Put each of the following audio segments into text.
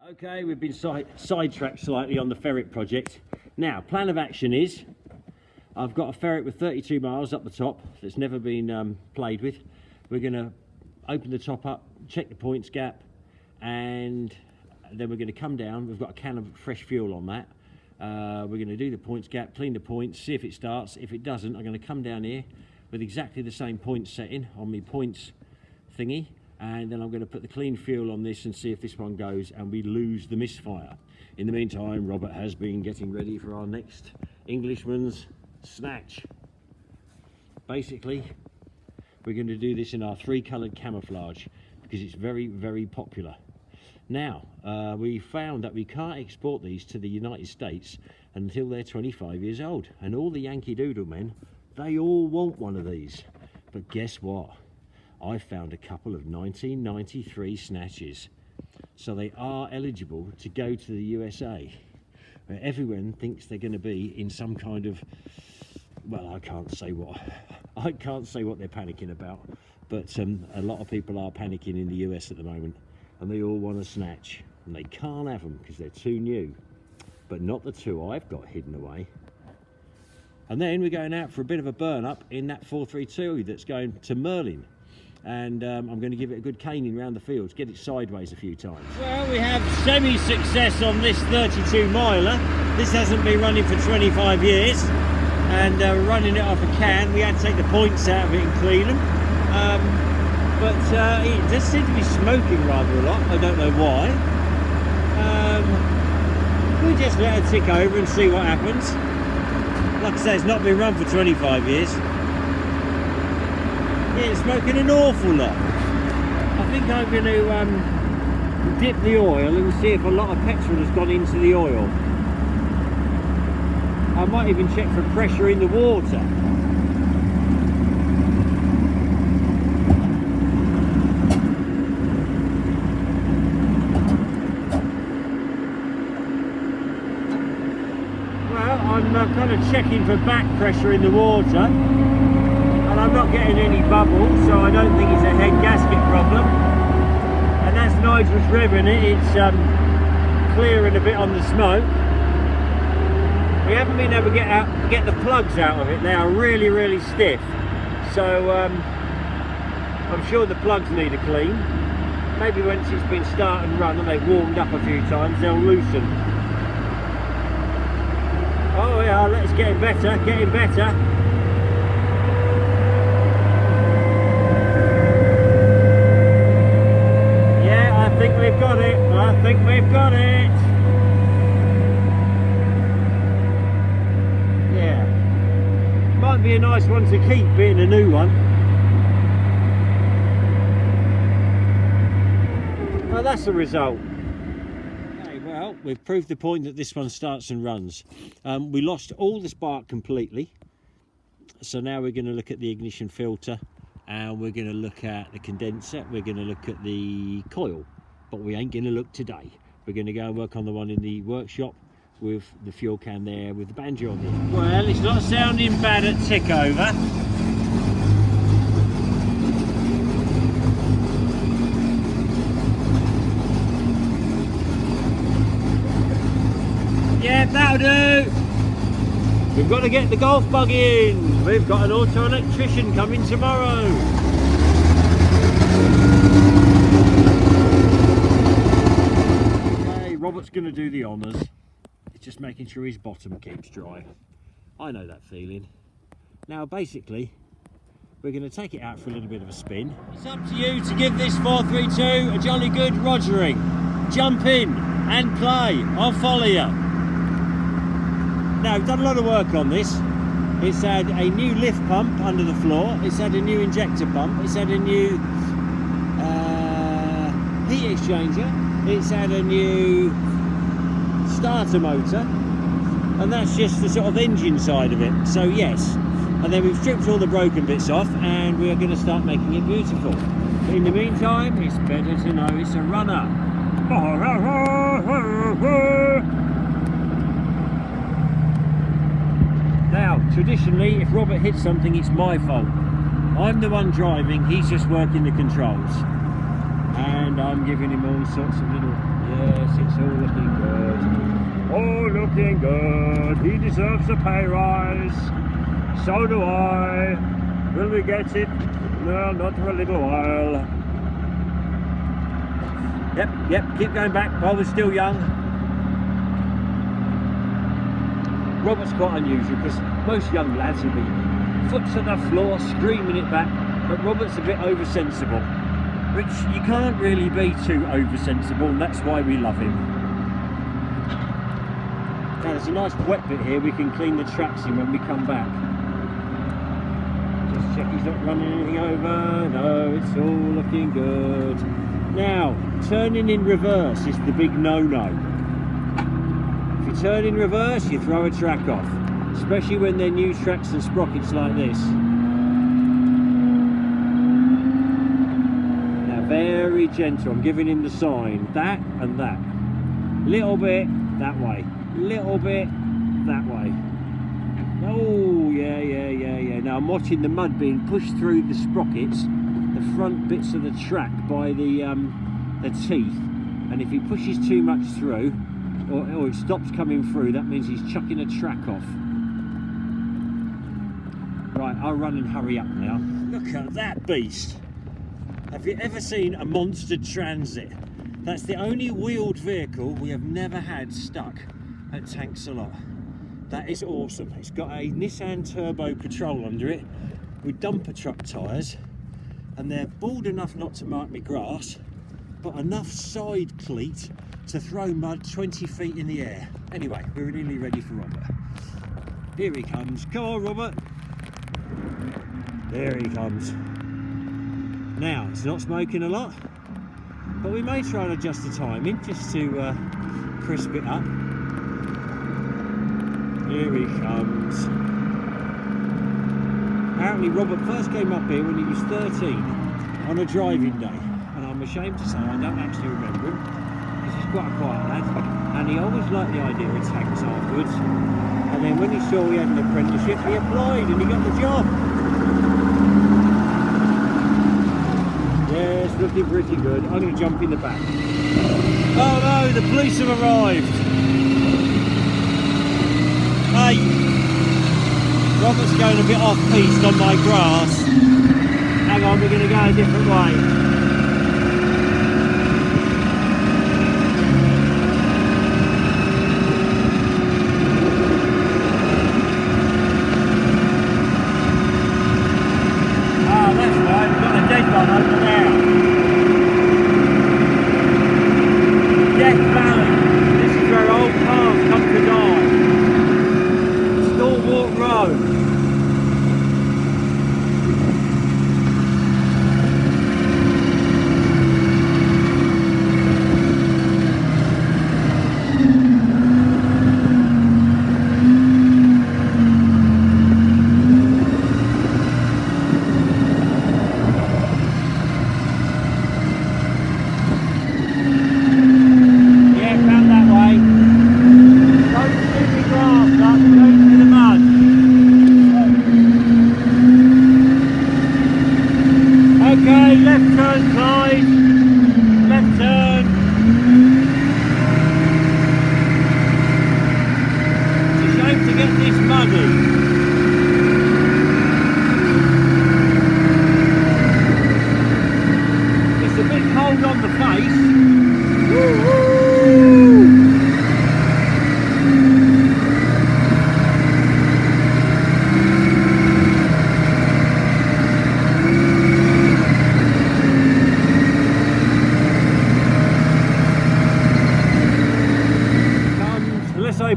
Okay, we've been sidetracked slightly on the Ferret project. Now, plan of action is, I've got a Ferret with 32 miles up the top that's never been played with. We're going to open the top up, check the points gap, and then we're going to come down. We've got a can of fresh fuel on that. We're going to do the points gap, clean the points, see if it starts. If it doesn't, I'm going to come down here with exactly the same point setting on my points thingy, and then I'm going to put the clean fuel on this and see if this one goes and we lose the misfire. In the meantime, Robert has been getting ready for our next Englishman's snatch. Basically, we're going to do this in our 3-coloured camouflage because it's very, very popular. Now, we found that we can't export these to the United States until they're 25 years old, and all the Yankee Doodle men, they all want one of these. But guess what? I found a couple of 1993 snatches, so they are eligible to go to the USA, where everyone thinks they're going to be in some kind of, well, I can't say what they're panicking about, but a lot of people are panicking in the US at the moment, and they all want a snatch, and they can't have them because they're too new. But not the two I've got hidden away. And then we're going out for a bit of a burn up in that 432 that's going to Merlin. And I'm going to give it a good caning around the fields, get it sideways a few times. Well, we have semi-success on this 32 miler. This hasn't been running for 25 years, and we're running it off a can. We had to take the points out of it and clean them. But it does seem to be smoking rather a lot. I don't know why. We'll just let it tick over and see what happens. Like I say, it's not been run for 25 years. Yeah, it's smoking an awful lot. I think I'm going to dip the oil and see if a lot of petrol has gone into the oil. I might even check for pressure in the water. Well, I'm kind of checking for back pressure in the water, and I'm not getting any bubbles, so I don't think it's a head gasket problem. And as Nigel's revving it, it's clearing a bit on the smoke. We haven't been able to get the plugs out of it. They are really, really stiff. So I'm sure the plugs need a clean. Maybe once it's been start and run and they've warmed up a few times, they'll loosen. Oh yeah, let's get better, getting better. Yeah, I think we've got it. I think we've got it. Yeah. Might be a nice one to keep, being a new one. Well, that's the result. Well, we've proved the point that this one starts and runs. We lost all the spark completely, so now we're going to look at the ignition filter, and we're going to look at the condenser, we're going to look at the coil, but we ain't going to look today. We're going to go and work on the one in the workshop with the fuel can there with the banjo on it. Well, it's not sounding bad at tick over. Yeah, that'll do. We've got to get the golf bug in. We've got an auto electrician coming tomorrow. Okay, Robert's going to do the honours. He's just making sure his bottom keeps dry. I know that feeling. Now, basically, we're going to take it out for a little bit of a spin. It's up to you to give this 432 a jolly good rogering. Jump in and play. I'll follow you. Now, we've done a lot of work on this. It's had a new lift pump under the floor. It's had a new injector pump. It's had a new heat exchanger. It's had a new starter motor. And that's just the sort of engine side of it. So yes. And then we've stripped all the broken bits off, and we are going to start making it beautiful. But in the meantime, it's better to know it's a runner. Now, traditionally, if Robert hits something, it's my fault. I'm the one driving, he's just working the controls. And I'm giving him all sorts of little, Yes, it's all looking good. All looking good. He deserves a pay rise. So do I. Will we get it? No, not for a little while. Yep, keep going back while we're still young. Robert's quite unusual because most young lads will be foot to the floor, screaming it back, but Robert's a bit oversensible, which you can't really be too oversensible, and that's why we love him. Now there's a nice wet bit here, we can clean the tracks in when we come back. Just check he's not running anything over. No, it's all looking good. Now, turning in reverse is the big no-no. If you turn in reverse, you throw a track off, especially when they're new tracks and sprockets like this. Now, very gentle, I'm giving him the sign, that and that. Little bit that way, little bit that way. Oh, yeah. Now I'm watching the mud being pushed through the sprockets, the front bits of the track by the teeth, and if he pushes too much through, or it stops coming through, that means he's chucking a track off. Right, I'll run and hurry up now. Look at that beast. Have you ever seen a monster transit? That's the only wheeled vehicle we have never had stuck at Tanks-alot. That is awesome. It's got a Nissan Turbo Patrol under it with dumper truck tyres, and they're bald enough not to mark me grass, but enough side cleat to throw mud 20 feet in the air. Anyway, we're nearly ready for Robert. Here he comes. Come on, Robert. There he comes. Now, it's not smoking a lot, but we may try and adjust the timing just to crisp it up. Here he comes. Apparently Robert first came up here when he was 13 on a driving day, and I'm ashamed to say I don't actually remember him because he's quite a quiet lad, and he always liked the idea of tanks afterwards, and then when he saw he had an apprenticeship he applied and he got the job. Yeah, it's looking pretty good. I'm going to jump in the back. Oh no, the police have arrived. Hey, Robert's going a bit off-piste on my grass. Hang on, we're going to go a different way. Ah, that's right, we've got a dead one over there. Death Valley. This is where old cars come to die. Stalwart Road.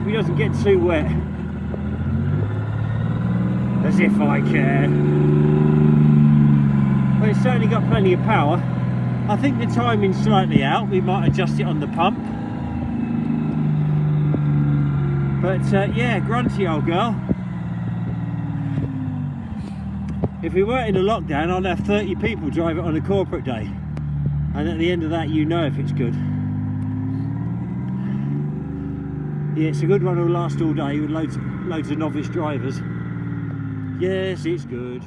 He doesn't get too wet. As if I care. Well, it's certainly got plenty of power. I think the timing's slightly out. We might adjust it on the pump. But yeah, grunty old girl. If we weren't in a lockdown, I'd have 30 people drive it on a corporate day. And at the end of that, you know if it's good. Yeah, it's a good one. Will last all day with loads of novice drivers. Yes, it's good.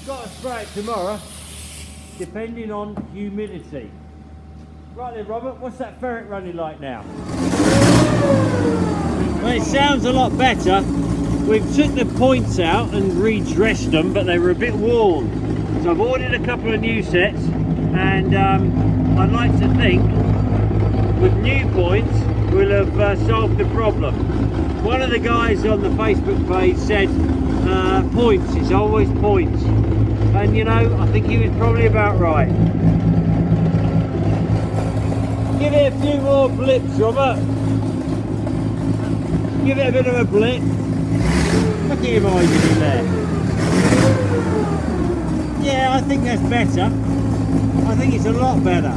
got to spray it tomorrow, depending on humidity. Right then, Robert, what's that ferret running like now? Well, it sounds a lot better. We've took the points out and redressed them, but they were a bit worn. So I've ordered a couple of new sets, and I'd like to think with new points we'll have solved the problem. One of the guys on the Facebook page said points, it's always points. And you know, I think he was probably about right. Give it a few more blips, Robert. Give it a bit of a blip. Look at him eyes in there. Yeah, I think that's better. I think it's a lot better.